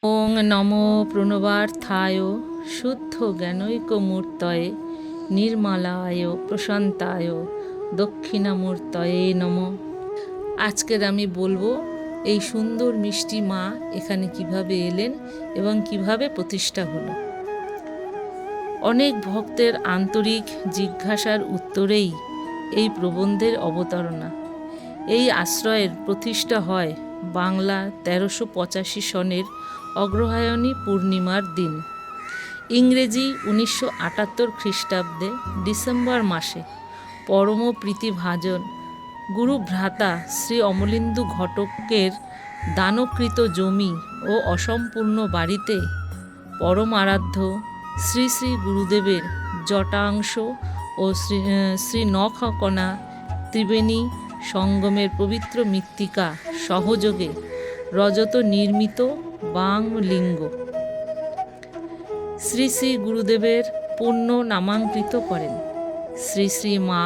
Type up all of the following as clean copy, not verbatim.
ওং নমো প্রণবার্থায় শুদ্ধ জ্ঞানৈকমূর্তয়ে নির্মলায় প্রশান্তায় দক্ষিণামূর্তয়ে নমঃ। আজকের আমি বলবো এই সুন্দর মিষ্টি মা এখানে কিভাবে এলেন এবং কিভাবে প্রতিষ্ঠা হলো। অনেক ভক্তের আন্তরিক জিজ্ঞাসার উত্তরেই এই প্রবন্ধের অবতারণা। এই আশ্রয়ের প্রতিষ্ঠা হয় বাংলা 1385 সনের অগ্রহায়ণী পূর্ণিমার দিন, ইংরেজি 1978 খ্রিস্টাব্দে ডিসেম্বর মাসে পরম প্রীতিভাজন গুরুভ্রাতা শ্রী অমলেন্দু ঘটকের দানকৃত জমি ও অসম্পূর্ণ বাড়িতে পরম আরাধ্য শ্রী শ্রী গুরুদেবের জটাংশ ও শ্রী নখকণা ত্রিবেণী সঙ্গমের পবিত্র মৃত্তিকা সহযোগে রজত নির্মিত বাংলিঙ্গ শ্রী শ্রী গুরুদেবের পুণ্য নামাঙ্কিত করেন। শ্রী শ্রী মা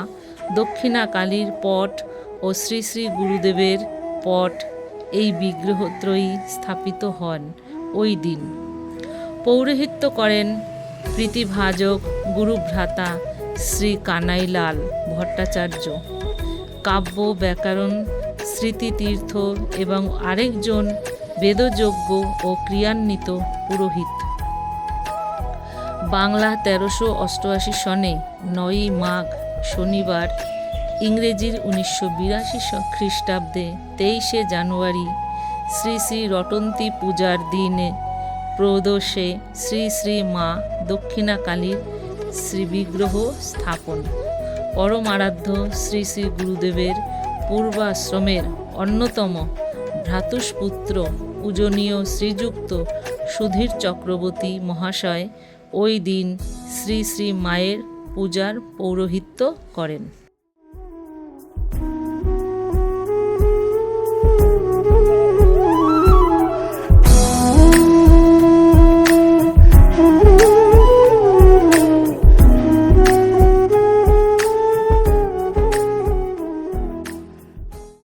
দক্ষিণা কালীর পট ও শ্রী শ্রী গুরুদেবের পট এই বিগ্রহত্রয়ী স্থাপিত হন ওই দিন। পৌরোহিত্য করেন প্রীতিভাজক গুরুভ্রাতা শ্রী কানাইলাল ভট্টাচার্য, কাব্য ব্যাকরণ স্মৃতিতীর্থ এবং আরেকজন বেদযোগ্য ও ক্রিয়ান্বিত পুরোহিত। বাংলা 1388 সনে 9 মাঘ শনিবার, ইংরেজির 1982 খ্রিস্টাব্দে 23 জানুয়ারি শ্রী শ্রী রটন্তী পূজার দিনে প্রদোষে শ্রী শ্রী মা দক্ষিণা কালীর শ্রীবিগ্রহ স্থাপন। পরম আরাধ্য শ্রী শ্রী গুরুদেবের পূর্বাশ্রমের অন্যতম ভ্রাতুষ্পুত্র পূজনীয় শ্রীযুক্ত সুধীর চক্রবর্তী মহাশয় ওই দিন শ্রী শ্রী মায়ের পূজার পৌরোহিত্য করেন।